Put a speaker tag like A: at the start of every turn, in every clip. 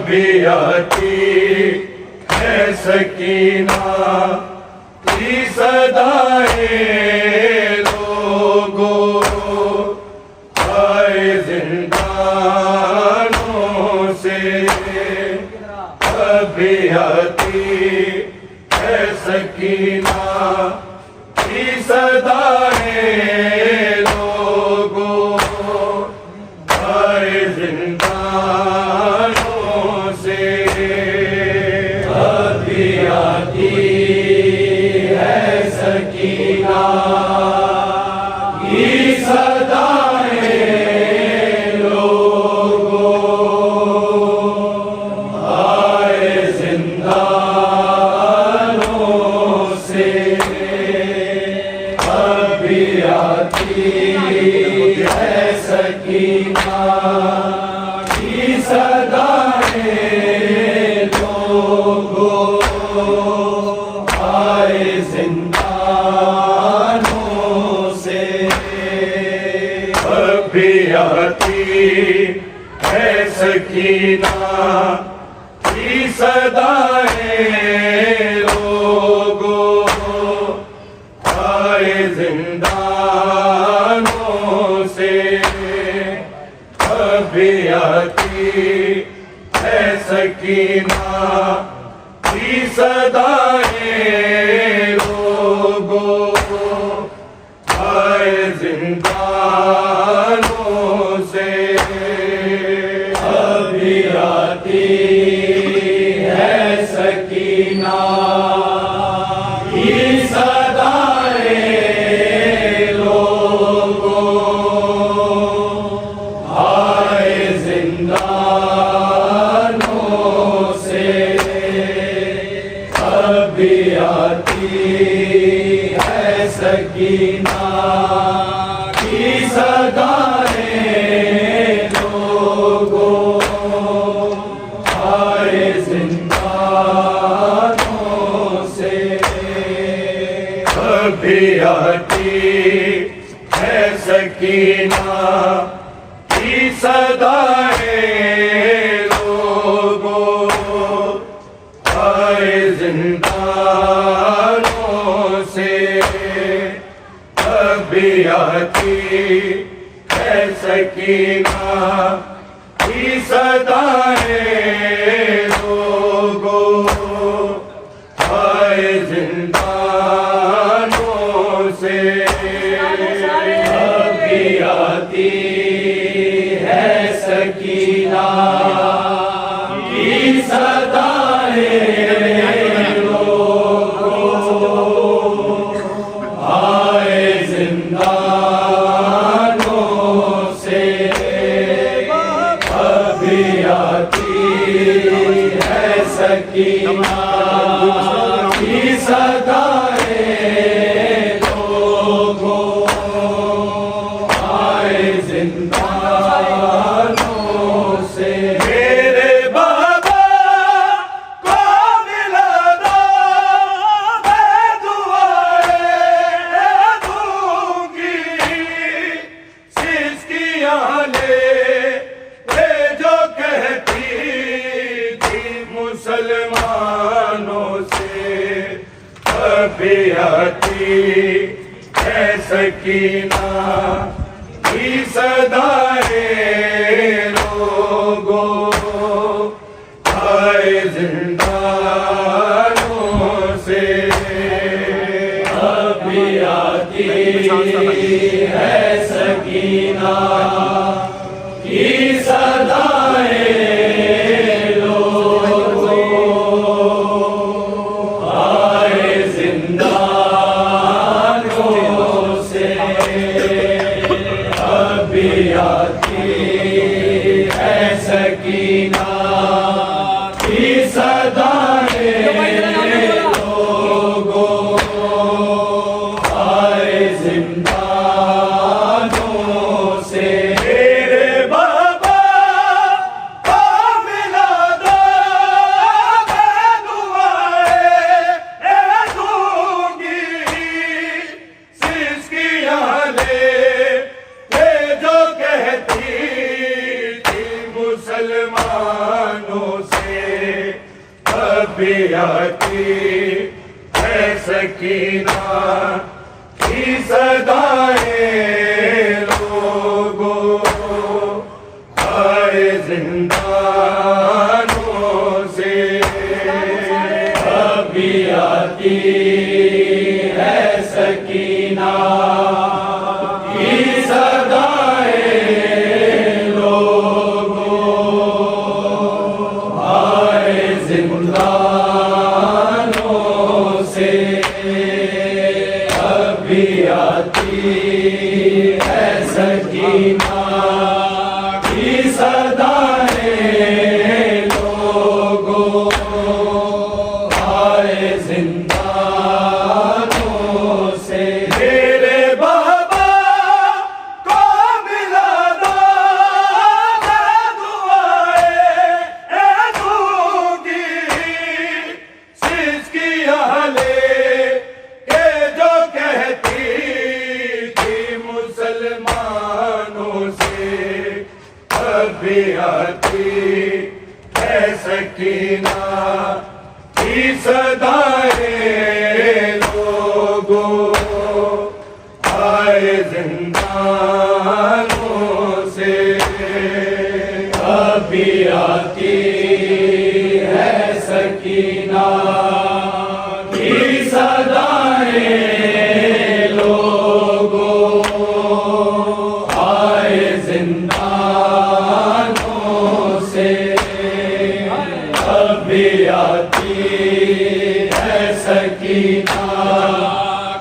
A: भी आती है सकीना की सदाएं लोगों, आए जिंदानों से भी आती है सकीना की सदाएं लोगों, आए जिंदानों से भी आती है सकीना की सदाएं लोगों, आए जिंदानों से भी आती है सकीना की सदाएं लोगों, आए जिंदानों से भी आती है सकीना की सदाएं लोगों, आए जिंदानों से भी आती है सकीना की सदाएं लोगों, आए जिंदानों से भी आती है सकीना की सदाएं लोगों, आए जिंदानों से भी आती है सकीना की सदाएं लोगों, आए जिंदानों से भी आती है सकीना की सदाएं लोगों, आए जिंदानों से भी आती है सकीना की सदाएं लोगों, आए जिंदानों से भी आती है सकीना की सदाएं लोगों, आए जिंदानों से भी आती है सकीना की सदाएं लोगों, आए जिंदानों से। मेरे बाबा को मिला दो, मैं दुआएं दूंगी, सिसकियां ले जो कहती थी मुसलमानों से भी आती है सकीना की सदाएं लोगों, आए जिंदानों से भी आती है सकीना की सदाएं लोगों, आए जिंदानों से भी आती है सकीना की सदाएं लोगों, आए जिंदानों से। मेरे बाबा को मिला दो, मैं दुआएं दूंगी, सिसकियां ले जो कहती थी मुसलमानों अभी आती है सकीना की सदाएं लोगों, आए जिंदानों से। अभी आती है सकीना की सदाएं लोगों, आए जिंदानों से। अभी आती है सकीना की सदाएं लोगों, आए जिंदानों से। मेरे बाबा को मिला दो मैं दुआएं दूंगी, सिसकियां लेके जो कहती थी मुसलमानों से। अभी आती है सकीना की सदाएं लोगों, आए जिंदानों से। अभी आती है सकीना की सदाएं लोगों, आए जिंदानों से। अभी आती है सकीना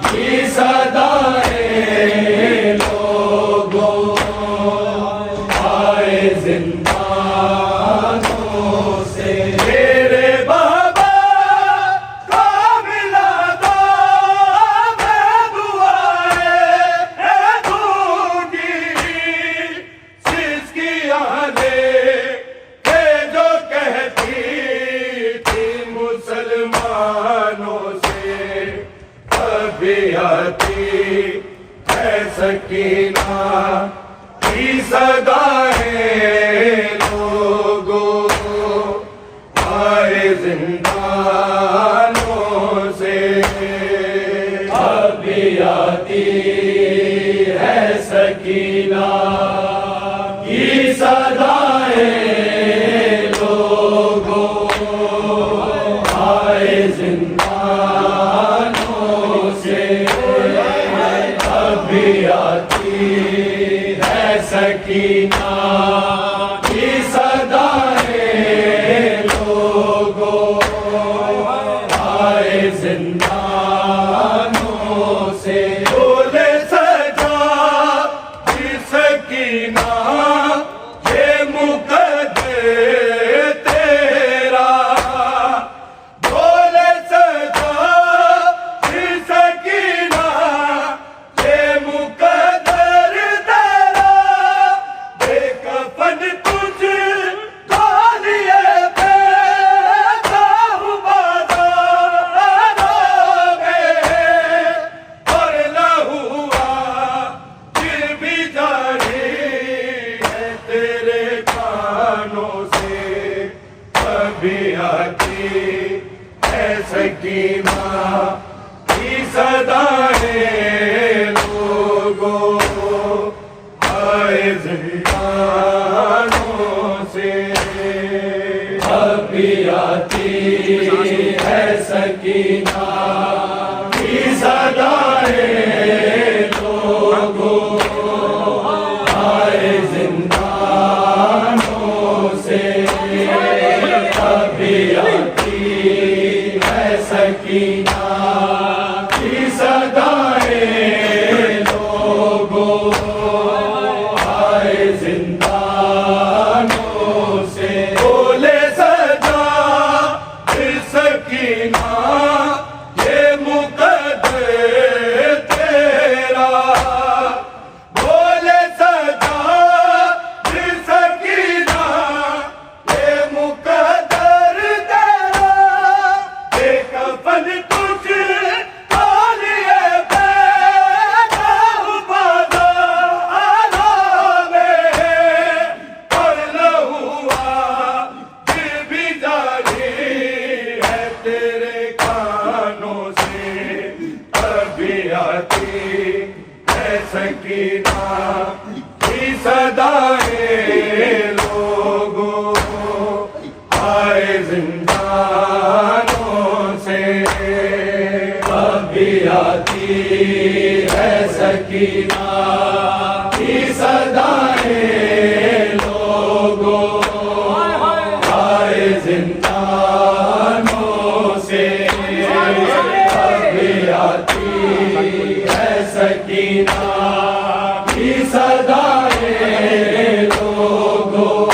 A: की सदाएं लोगों, आए जिंदानों से। मेरे बाबा को मिला दो मैं दुआएं दूंगी, सिसकियां लेके जो कहती थी मुसलमानों से। अभी आती है सकीना की सदाएं लोगों, आए जिंदानों से। अभी आती है सकीना की सदाएं लोगों, आए जिंदानों से। अभी आती है सकीना की सदाएं लोगों, आए जिंदानों से। बोले सजा की सकीना ये मुकद्दर तेरा, बोले सजा की सकीना ये मुकद्दर तेरा। बेकफन तुझको लिए बैठा हूँ बाज़ारों में, और ना हुआ फिर भी जारी है तेरे कानों से। अभी आती है सकीना की सदाएं लोगों, आए जिंदानों से। अभी आती है सकीना की सदाएं लोगों, आए जिंदानों से। अभी आती है सकीना की सदाएं लोगों, आए जिंदानों से। बोले सजा सकीना ये मुकद्दर तेरा, बोले सजा सकीना ये सदाएं लोगों आए जिंदानों से, अभी आती है सकीना की सदाएं लोगों आए जिंदानों से, अभी आती है सकीना की सदाएं लोगों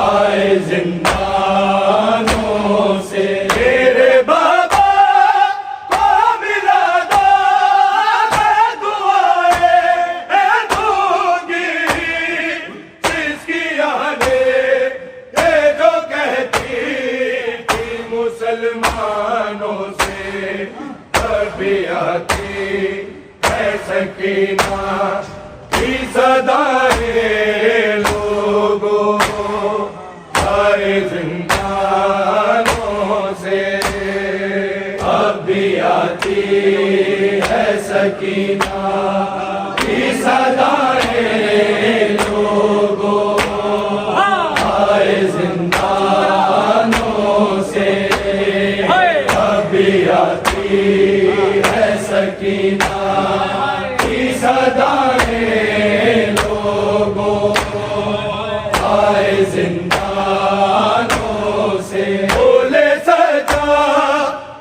A: आए जिंदानों से। मेरे बाबा को मिला दो मैं दुआएं दूंगी, जिसकी यादें ये जो कहती थी मुसलमानों से, कभी आती है सकीना की सदाएं लोगों आए जिंदानों से, अभी आती है सकीना की सदाएं लोगों आए जिंदानों से, अभी आती है सकीना की सदाएं लोगों आए जिंदानों से। बोले सजा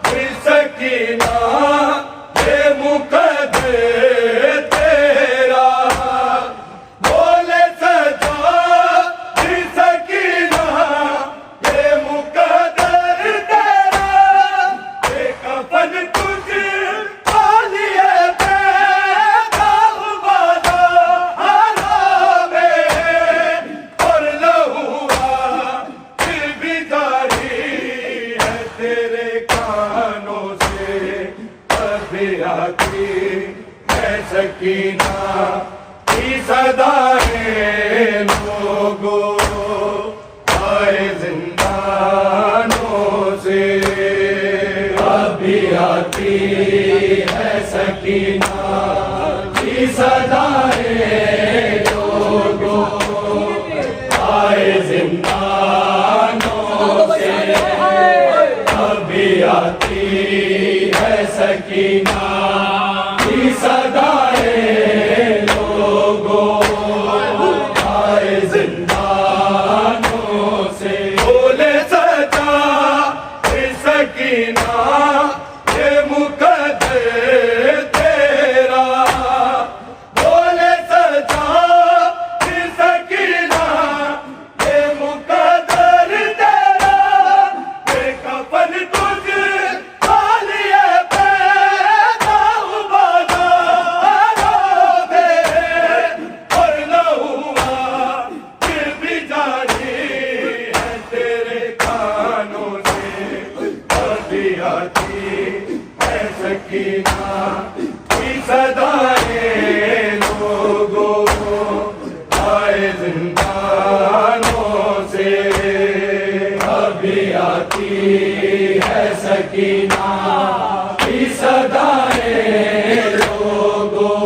A: फिर सकीना ये मुकद्दर तेरा, बोले सजा फिर सकीना ये मुकद्दर तेरा, ये कफन तुझे पालिए पैदा हुआ हरामे, और लहुआ फिर भी जारी है तेरे कानों से, अभी आती है सकीना की सदाएं लोगों आए जिंदानों से, अभी आती है सकीना की सदाएं लोगों आए जिंदानों से, अभी आती है सकीना की सदाएं लोगों आए जिंदानों से। बोले सजा फिर सकीना ये मुकद्दर तेरा, बोले सजा फिर सकीना ये मुकद्दर तेरा, ये कफन तुझे पालिए पैदा हुआ हरामे, और लहुआ फिर भी जारी है तेरे कानों से, अभी आती है सकीना की सदाएं लोगों आए जिंदानों से, अभी आती है सकीना की सदाएं लोगों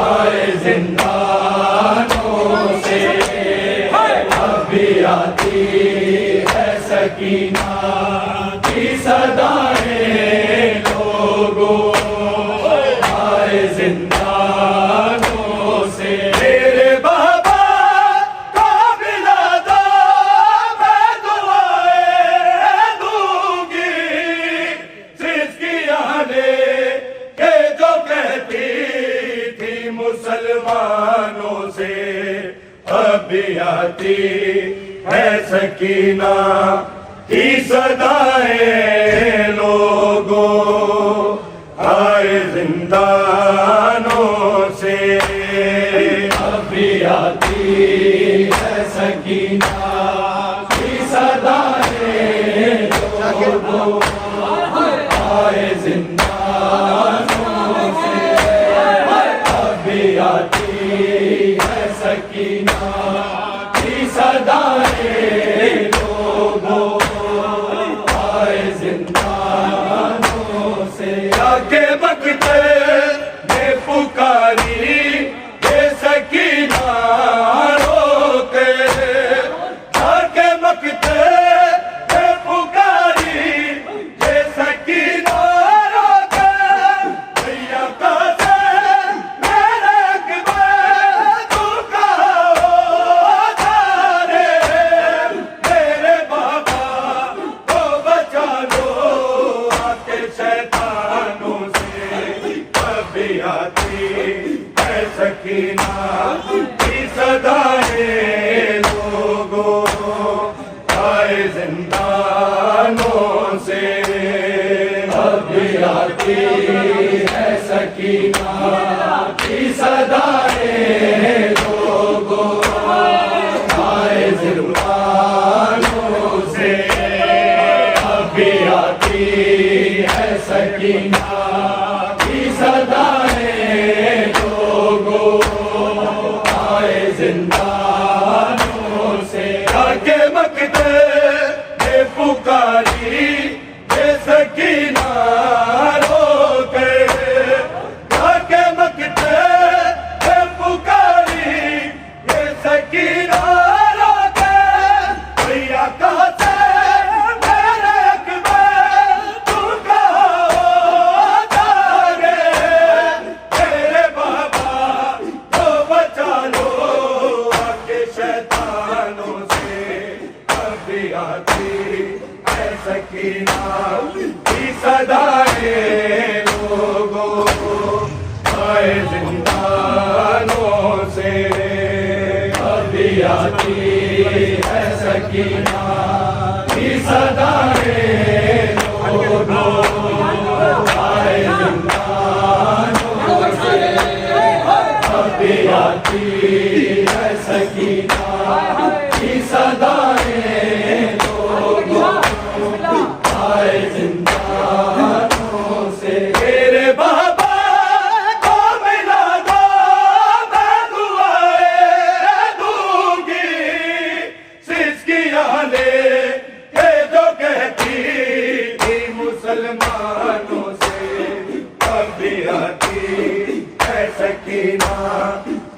A: आए जिंदानों से, अभी आती है सकीना की सदाएं लोगों आए जिंदानों से। मेरे बाबा को मिला दो मैं दुआएं दूंगी, जिसकी यादें ये जो कहती थी मुसलमानों से, अभी आती है सकीना की सदाएं लोगों आए जिंदानों से, अभी आती है सकीना की सदाएं लोगों आए जिंदानों से, अभी आती है सकीना की सदाएं लोगों आए जिंदा आती है सकीना की सदाएं लोगों आए जिंदानों से अभी आती है सकीना की सदाएं लोगों आए जिंदानों से आके मकते पुकारी ये सकीना रोके आके मकते ये पुकारी ये सकीना रोके भैया कहाँ से मेरे अकबर तू कहाँ जा रे तेरे बाबा तो बचा लो आके शैतानों से अभी आती सकीना की सदाएं लोगों आए जिंदानों से अभी आती है सकीना की सदाएं लोगों आए जिंदानों से अभी आती है सकीना की सदाएं लोगों आए जिंदानों से तेरे बाबा को मिला दो मैं दुआएं दूंगी सिसकियां ले के जो कहती थी मुसलमानों से अभी आती है सकीना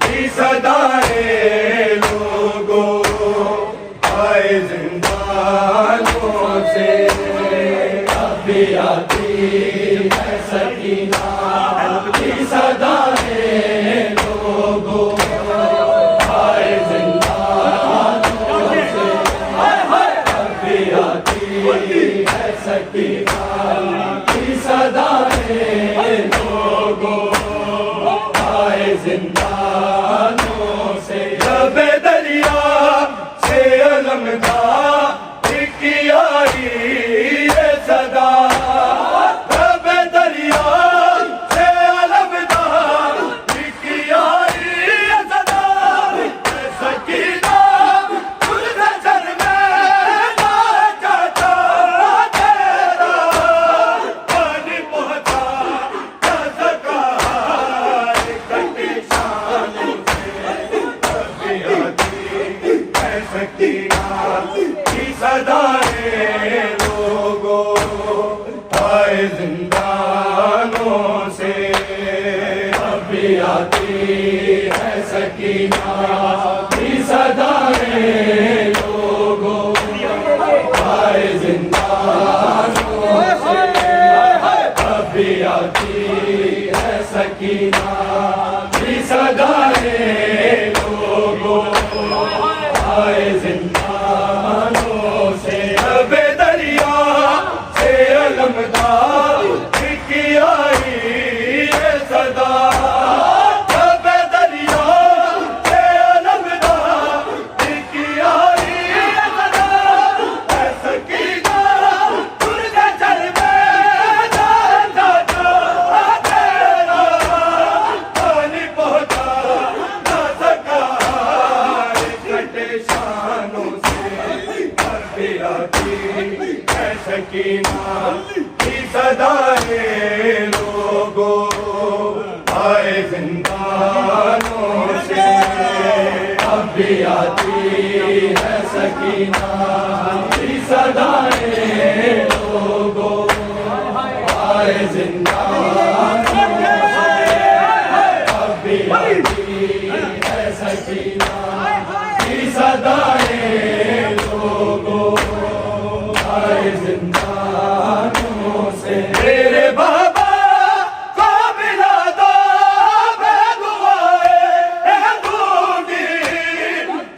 A: की सदाएं लोगों आए जिंदानों से अभी आती है सकीना की सदाएं लोगों आए जिंदानों से अभी आती है सकीना की सदाएं लोगों आए जिंदानों से जब दरिया से अलमदा आई ये सदा जब दरिया से अलमदा आई ये सदा सकीना तुझसे सर में ना जाता तेरा पानी पहुंचा जा सका कटी शानों से अभी आती है सकीना की सदाएं लोगों आए जिंदानों से अभी आती है सकीना की सदाएं लोगों आए जिंदानों से अभी आती है सकीना की सदाएं लोगों आए जिंदानों से अब दरिया से अलमदा की आई ये सदा अब दरिया से अलमदा की आई ये सदा सकीना तुझे चल में जाता तेरा पानी पहुंचा ना सका कटे शानों से अभी आती है सकीना की सदाएं लोगों आए जिंदानों से अभी आती है सकीना की सदाएं लोगों आए जिंदानों से अभी आती है सकीना की सदाएं लोगों आए जिंदानों से तेरे बाबा को मिला दो मैं दुआएं दूंगी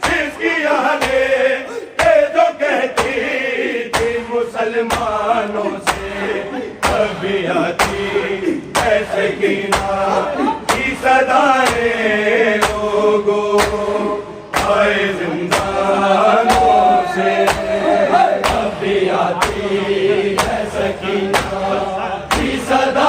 A: सिसकियां ले के जो कहती थी मुसलमानों से अभी आती है सकीना की सदाएं लोगों आए जिंदानों से अभी आती है सकीना की सदा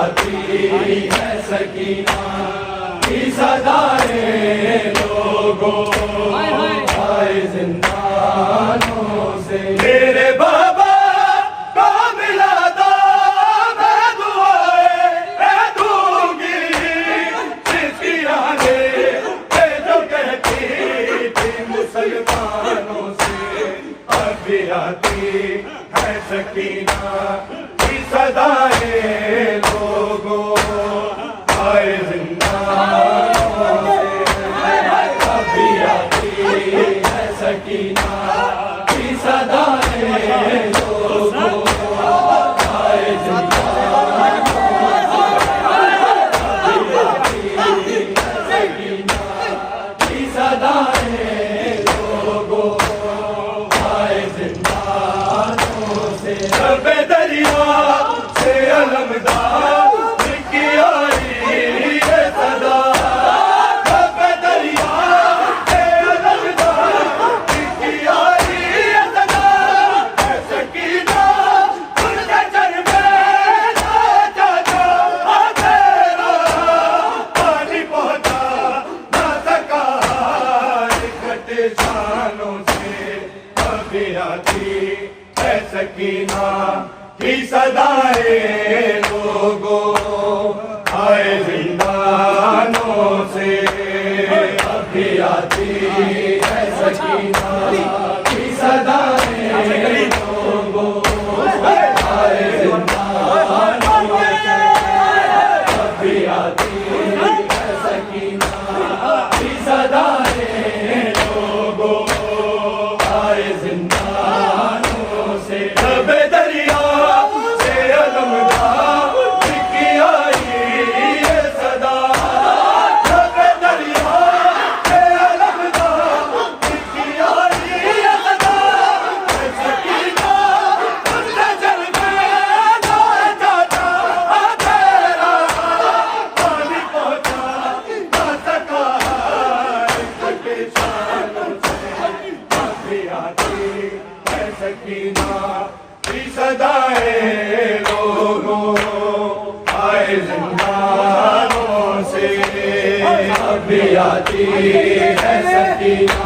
A: आती है सकीना की सदाएं लोगों आए जिंदानों से। मेरे बाबा को मिला दो मैं दुआएं दूंगी जिसकी आने जो कहती थी मुसलमानों से अभी आती है सकीना की सदाएं लोगों आए जिंदानों से। अभी आती है सकीना की सदाएं लोगों आए जिंदानों से। अभी आती है सकीना की सदाएं लोगों आए जिंदानों से। रब दरिया से अलमदार की आई ये सदा। रब दरिया से अलमदार की आई ये सदा। सकीना उनके चर में ना जा तेरा पानी पहुंचा ना सका निकट शानों से। अभी आती है सकीना की सदाएं लोगों आए जिंदानों से। अभी आती है सकीना की सदाएं लोगों आए जिंदानों से। अभी आती है सकीना की सदाएं लोगों आए जिंदानों से। रब दरिया से अलमदार की आई ये सदा। रब दरिया से अलमदार की आई ये सदा। सकीना उनके चर में ना जाता तेरा पानी पहुंचा ना सका निकट शानों से। अभी आती है सकीना की सदाएं लोगों आए जिंदानों से। अभी आती है सकीना